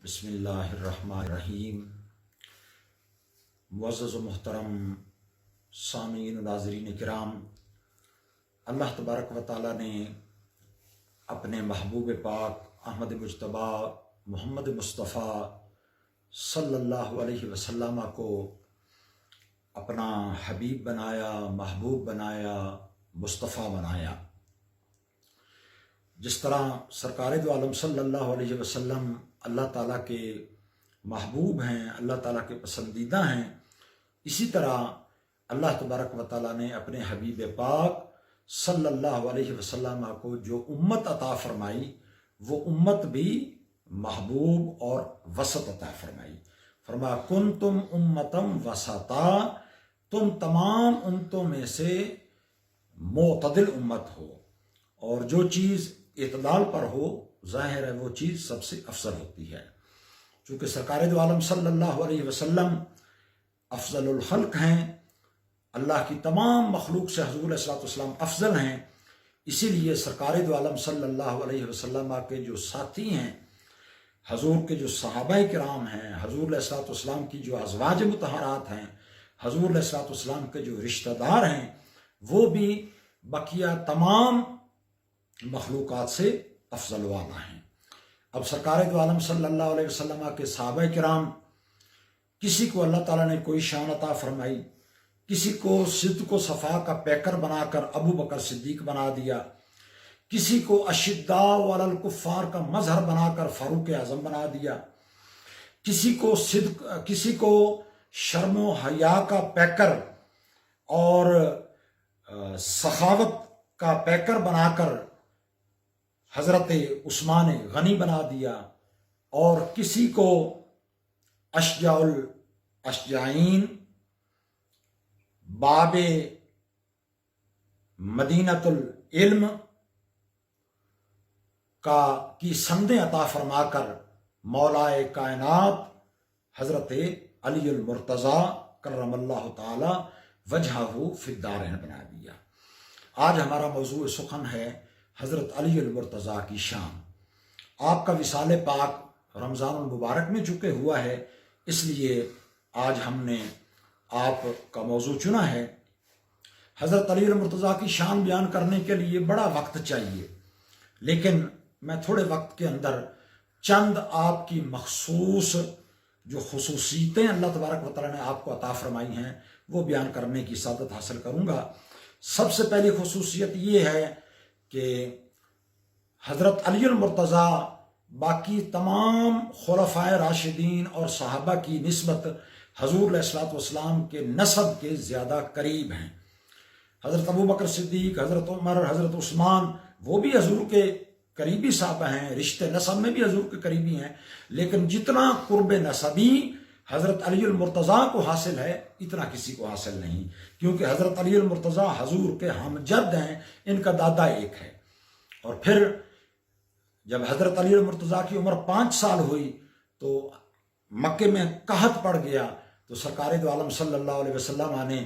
بسم اللہ الرحمن الرحیم۔ معزز و محترم سامعین و ناظرین کرام، اللہ تبارک و تعالیٰ نے اپنے محبوب پاک احمد مجتبیٰ محمد مصطفیٰ صلی اللہ علیہ وسلم کو اپنا حبیب بنایا، محبوب بنایا، مصطفیٰ بنایا۔ جس طرح سرکار دو عالم صلی اللہ علیہ وسلم اللہ تعالیٰ کے محبوب ہیں، اللہ تعالیٰ کے پسندیدہ ہیں، اسی طرح اللہ تبارک و تعالیٰ نے اپنے حبیب پاک صلی اللہ علیہ وسلم کو جو امت عطا فرمائی، وہ امت بھی محبوب اور وسط عطا فرمائی۔ فرمایا کنتم امتم وسطا، تم تمام امتوں میں سے معتدل امت ہو، اور جو چیز اعتدال پر ہو ظاہر ہے وہ چیز سب سے افضل ہوتی ہے۔ چونکہ سرکار دو عالم صلی اللہ علیہ وسلم افضل الخلق ہیں، اللہ کی تمام مخلوق سے حضور علیہ السلام افضل ہیں، اسی لیے سرکار دو عالم صلی اللہ علیہ وسلم کے جو ساتھی ہیں، حضور کے جو صحابہ کرام ہیں، حضور علیہ السلام کی جو ازواج مطہرات ہیں، حضور علیہ السلام کے جو رشتہ دار ہیں، وہ بھی بقیہ تمام مخلوقات سے افضل والا ہیں۔ اب سرکار دو عالم صلی اللہ علیہ وسلم کے صحابہ کرام، کسی کو اللہ تعالیٰ نے کوئی شان عطا فرمائی، کسی کو صدق و صفا کا پیکر بنا کر ابو بکر صدیق بنا دیا، کسی کو اشداء علی الکفار کا مظہر بنا کر فاروق اعظم بنا دیا، کسی کو شرم و حیا کا پیکر اور سخاوت کا پیکر بنا کر حضرت عثمان غنی بنا دیا، اور کسی کو اشجاع الاشجعین، باب مدینۃ العلم کی سندیں عطا فرما کر مولائے کائنات حضرت علی المرتضیٰ کرم اللہ تعالی وجہہ فی الدارین بنا دیا۔ آج ہمارا موضوع سخن ہے حضرت علی المرتضیٰ کی شان۔ آپ کا وصال پاک رمضان المبارک میں چکے ہوا ہے، اس لیے آج ہم نے آپ کا موضوع چنا ہے۔ حضرت علی المرتضیٰ کی شان بیان کرنے کے لیے بڑا وقت چاہیے، لیکن میں تھوڑے وقت کے اندر چند آپ کی مخصوص جو خصوصیتیں اللہ تبارک و تعالیٰ نے آپ کو عطا فرمائی ہیں وہ بیان کرنے کی سعادت حاصل کروں گا۔ سب سے پہلی خصوصیت یہ ہے کہ حضرت علی المرتضیٰ باقی تمام خلفائے راشدین اور صحابہ کی نسبت حضور علیہ السلام کے نسب کے زیادہ قریب ہیں۔ حضرت ابو بکر صدیق، حضرت عمر، حضرت عثمان، وہ بھی حضور کے قریبی صحابہ ہیں، رشتے نسب میں بھی حضور کے قریبی ہیں، لیکن جتنا قرب نسبی حضرت علی المرتضیٰ کو حاصل ہے اتنا کسی کو حاصل نہیں، کیونکہ حضرت علی المرتضیٰ حضور کے ہم جد ہیں، ان کا دادا ایک ہے۔ اور پھر جب حضرت علی المرتضیٰ کی عمر 5 سال ہوئی تو مکے میں قحط پڑ گیا، تو سرکار دو عالم صلی اللہ علیہ وسلم نے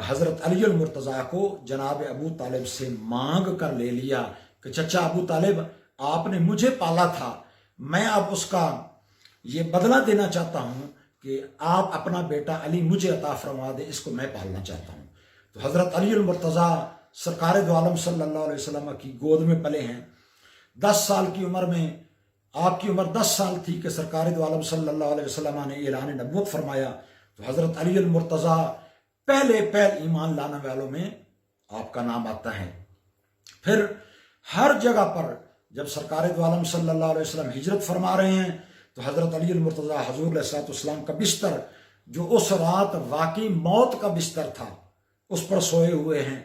حضرت علی المرتضیٰ کو جناب ابو طالب سے مانگ کر لے لیا کہ چچا ابو طالب، آپ نے مجھے پالا تھا، میں اب اس کا یہ بدلہ دینا چاہتا ہوں کہ آپ اپنا بیٹا علی مجھے عطا فرما دیں، اس کو میں پالنا چاہتا ہوں۔ تو حضرت علی المرتضیٰ سرکار دو عالم صلی اللہ علیہ وسلم کی گود میں پلے ہیں۔ 10 سال کی عمر میں، آپ کی عمر 10 سال تھی کہ سرکار دو عالم صلی اللہ علیہ وسلم نے اعلان نبوت فرمایا، تو حضرت علی المرتضیٰ پہلے ایمان لانے والوں میں آپ کا نام آتا ہے۔ پھر ہر جگہ پر جب سرکار دو عالم صلی اللہ علیہ وسلم ہجرت فرما رہے ہیں تو حضرت علی المرتضیٰ حضور علیہ السلام کا بستر، جو اس رات واقعی موت کا بستر تھا، اس پر سوئے ہوئے ہیں۔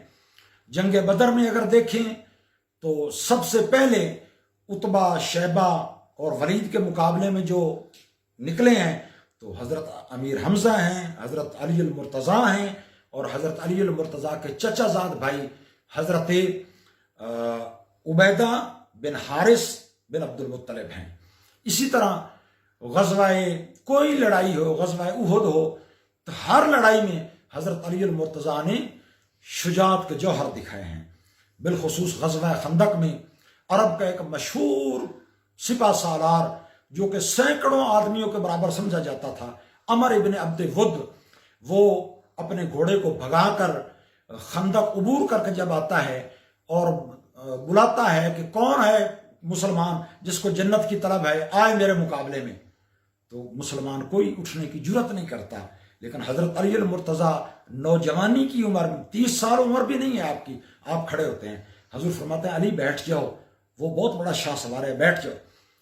جنگ بدر میں اگر دیکھیں تو سب سے پہلے عتبہ، شیبہ اور ولید کے مقابلے میں جو نکلے ہیں تو حضرت امیر حمزہ ہیں، حضرت علی المرتضیٰ ہیں، اور حضرت علی المرتضیٰ کے چچا زاد بھائی حضرت عبیدہ بن حارث بن عبد المطلب ہیں۔ اسی طرح غزوہ کوئی لڑائی ہو، غزوہ احد ہو، تو ہر لڑائی میں حضرت علی المرتضیٰ نے شجاعت کے جوہر دکھائے ہیں۔ بالخصوص غزوہ خندق میں عرب کا ایک مشہور سپہ سالار جو کہ सैकड़ों आदमियों के बराबर समझा जाता था, अमर इब्न अब्द वुद, वो अपने घोड़े को भगाकर खंदक उबूर करके जब आता है और बुलाता है कि कौन है मुसलमान जिसको जन्नत की तलब है, आए मेरे मुकाबले में, तो मुसलमान कोई उठने की जुर्रत नहीं करता। लेकिन हजरत अली मुर्तज़ा नौजवानी की उम्र में, 30 साल उम्र भी नहीं है आपकी, आप खड़े होते हैं। हजूर फरमाते हैं अली बैठ जाओ, वो बहुत बड़ा शाह सवार है, बैठ जाओ।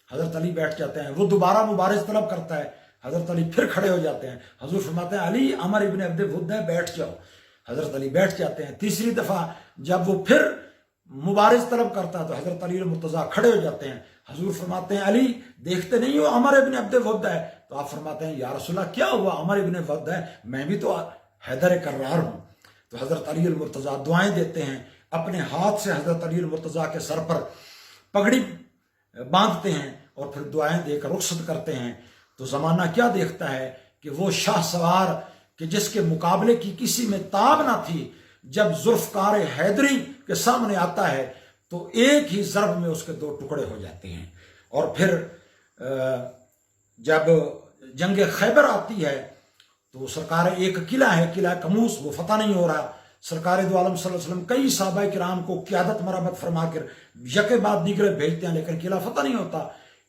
हजरत अली बैठ जाते हैं। वो दोबारा मुबारिज़ तलब करता है, हजरत अली फिर खड़े हो जाते हैं। हजूर फरमाते हैं अली अमर इब्न अब्द वुद है, बैठ जाओ। हजरत अली बैठ जाते हैं। तीसरी दफ़ा जब वो फिर मुबारिज़ तलब करता है तो हजरत अली मुर्तज़ा खड़े हो जाते हैं। हजूर फरमाते हैं अली देखते नहीं हो अमर इब्न अब्द वुद है? तो आप फरमाते हैं या रसूलल्लाह क्या हुआ, अमर इब्न वुद है, मैं भी तो हैदर कर्रार हूँ। तो हजरत अली मुर्तज़ा दुआएं देते हैं, अपने हाथ से हजरत अली मुर्तज़ा के सर पर पगड़ी बांधते हैं और फिर दुआएं देकर रुखसत करते हैं। तो ज़माना क्या देखता है कि वो शाह सवार कि जिसके मुकाबले की किसी में ताब ना थी, जब जुल्फ़कार हैदरी के सामने आता है तो एक ही ज़रब में उसके 2 टुकड़े हो जाते हैं। और फिर जब जंग खैबर आती है तो सरकार, एक किला है किला कमूस, वो फतह नहीं हो रहा। सरकार दो आलम सल्लल्लाहु अलैहि वसल्लम कई सहाबा किराम को क़यादत मरम्मत फरमा कर यके बाद दीगरे भेजते हैं, लेकिन किला फतह नहीं होता।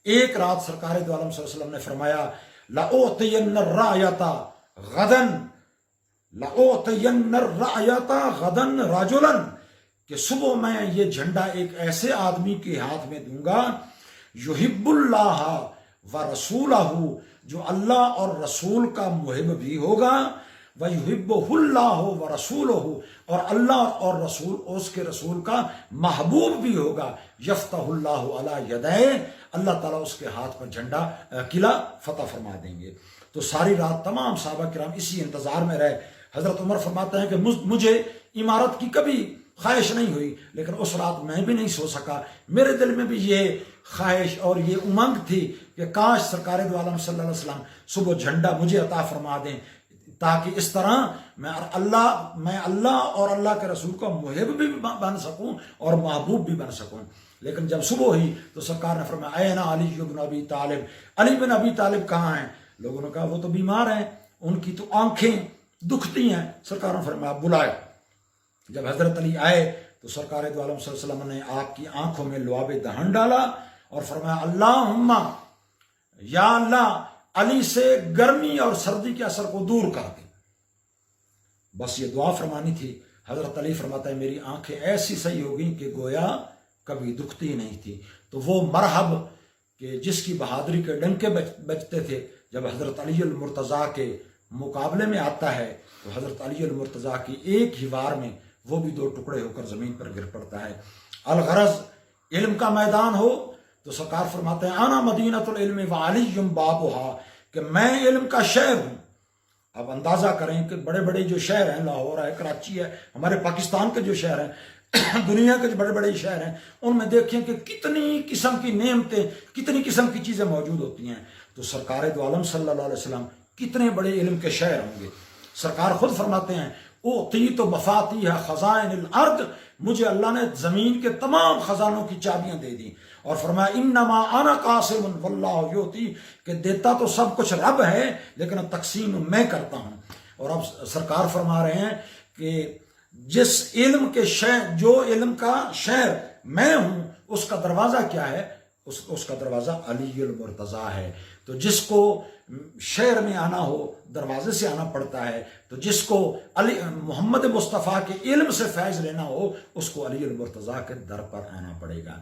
एक रात सरकार दो आलम सल्लल्लाहु अलैहि वसल्लम ने फरमाया लअउतियन्न रायता गदन, लअउतियन्न रायता गदन रजुलन, कि सुबह मैं ये झंडा एक ऐसे आदमी के हाथ में दूंगा युहिब्बुल्लाह व रसूलहू, जो अल्लाह और रसूल का मुहिब भी होगा, व युहिब्बुहुल्लाह व रसूलहू, और अल्लाह और रसूल उसके रसूल का महबूब भी होगा। यफ्तहुल्लाहु अला यदै, अल्लाह ताला उसके हाथ पर झंडा किला फतह फरमा देंगे। तो सारी रात तमाम सहाबा किराम इसी इंतजार में रहे। हजरत उमर फरमाते हैं कि मुझे इमारत की कभी ख्वाहिश नहीं हुई, लेकिन उस रात मैं भी नहीं सो सका। मेरे दिल में भी ये ख्वाहिश और ये उमंग थी कि काश सरकार दो आलम सल्लल्लाहु अलैहि वसल्लम सुबह झंडा मुझे अता फरमा दें, ताकि इस तरह मैं अल्लाह और अल्लाह के रसूल का मुहिब भी बन सकूं और महबूब भी बन सकूं। लेकिन जब सुबह हुई तो सरकार ने फरमाया ऐना अली बिन अबी तालिब, अली बिन अबी तालिब कहाँ हैं? लोगों ने कहा वो तो बीमार हैं, उनकी तो आंखें दुखती हैं। सरकार ने फरमाया बुलाए। जब हजरत अली आए तो सरकार दो आलम सल्लल्लाहु अलैहि वसल्लम ने आपकी आंखों में लुआबे दहन डाला और फरमाया अल्लाहुम्मा, या अल्लाह अली से गर्मी और सर्दी के असर को दूर कर दे। बस ये दुआ फरमानी थी। हजरत अली फरमाता है मेरी आंखें ऐसी सही हो गई कि गोया कभी दुखती ही नहीं थी। तो वो मरहब कि जिसकी बहादुरी के डंके बजते थे, जब हजरत अली मुर्तज़ा के मुकाबले में आता है तो हजरत अली मुर्तज़ा की एक ही वार में वो भी 2 टुकड़े होकर जमीन पर गिर पड़ता है। अलगरज इल्म का मैदान हो तो सरकार फरमाते हैं आना मदीनतुल इल्म व अलीयुम बाबुहा, कि मैं इल्म का शहर हूँ। अब अंदाजा करें कि बड़े बड़े जो शहर हैं, लाहौर है, कराची है, हमारे पाकिस्तान के जो शहर हैं, दुनिया के जो बड़े बड़े शहर हैं, उनमें देखें कि कितनी किस्म की नेमतें, कितनी किस्म की चीज़ें मौजूद होती हैं। तो सरकार दो आलम सल्लल्लाहु अलैहि वसल्लम कितने बड़े इल्म के शहर होंगे। सरकार खुद फरमाते हैं ओ ती तो मफाती है खजाइन अर्द, मुझे अल्लाह ने जमीन के तमाम खजानों की चाबियां दे दी। और फरमाया इन्नमा आना कासिम वल्लाहु युती, कि देता तो सब कुछ रब है लेकिन अब तकसीम मैं करता हूँ। और अब सरकार फरमा रहे हैं कि जिस इल्म के शहर, जो इल्म का शहर मैं हूँ, उसका दरवाज़ा क्या है? उसका दरवाज़ा अली मुर्तज़ा है। तो जिसको शहर में आना हो दरवाजे से आना पड़ता है, तो जिसको अली मोहम्मद मुस्तफ़ा के इल्म से फैज़ लेना हो उसको अली मुर्तज़ा के दर पर आना पड़ेगा।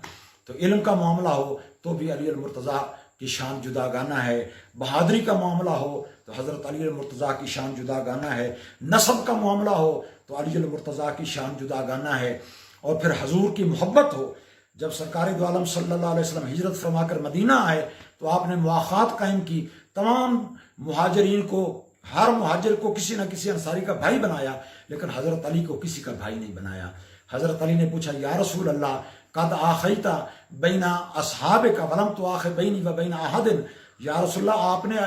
तो इल्म का मामला हो तो भी अली मुर्तज़ा की शान जुदागाना है, बहादुरी का मामला हो तो हज़रत अली मुर्तज़ा की शान जुदागाना है, नस्ब का मामला हो तो अली मुर्तज़ा की शान जुदागाना है, और फिर हजूर की मोहब्बत हो। जब सरकार दो आलम सल्लल्लाहु अलैहि वसल्लम हिजरत फरमाकर मदीना आए तो आपने मुआख़ात कायम की, तमाम मुहाजिरीन को, हर मुहाजिर को किसी न किसी अंसारी का भाई बनाया, लेकिन हज़रत अली को किसी का भाई नहीं बनाया। हज़रत अली ने पूछा या रसूल अल्लाह कद आखिता बैना असहाब का वलम तो आखे बैनी व बैना अहदिन, या रसूल अल्लाह आपने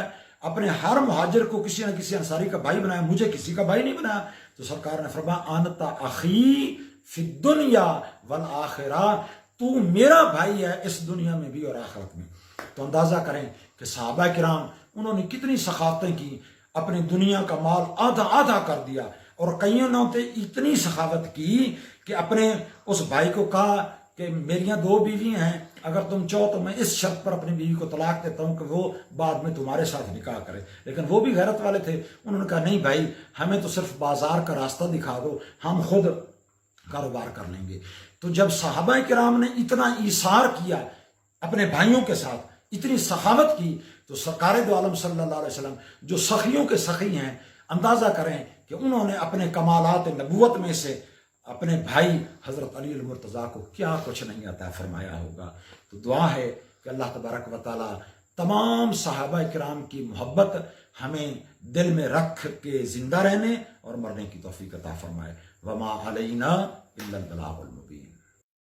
अपने हर मुहाजिर को किसी न किसी अंसारी का भाई बनाया, मुझे किसी का भाई नहीं बनाया। तो सरकार ने फरमाया अनता अखी फिद दुनिया वल आखिरा, तू मेरा भाई है इस दुनिया में भी और आखिरत में। तो अंदाजा करें کہ صحابہ کرام انہوں نے کتنی سخاوتیں کی، اپنی دنیا کا مال آدھا آدھا کر دیا، اور کئیوں نے اتنی سخاوت کی کہ اپنے اس بھائی کو کہا کہ میریاں 2 بیوی ہیں، اگر تم چاہو تو میں اس شرط پر اپنی بیوی کو طلاق دیتا ہوں کہ وہ بعد میں تمہارے ساتھ نکاح کرے۔ لیکن وہ بھی غیرت والے تھے، انہوں نے کہا نہیں بھائی، ہمیں تو صرف بازار کا راستہ دکھا دو، ہم خود کاروبار کر لیں گے۔ تو جب صحابہ کرام نے اتنا ایثار کیا اپنے بھائیوں کے ساتھ، اتنی سخاوت کی، تو سرکار دو عالم صلی اللہ علیہ وسلم جو سخیوں کے سخی ہیں، اندازہ کریں کہ انہوں نے اپنے کمالات نبوت میں سے اپنے بھائی حضرت علی المرتضیٰ کو کیا کچھ نہیں عطا فرمایا ہوگا۔ تو دعا ہے کہ اللہ تبارک و تعالی تمام صحابہ کرام کی محبت ہمیں دل میں رکھ کے زندہ رہنے اور مرنے کی توفیق عطا فرمائے۔ وما علینا الا البلاغ المبین۔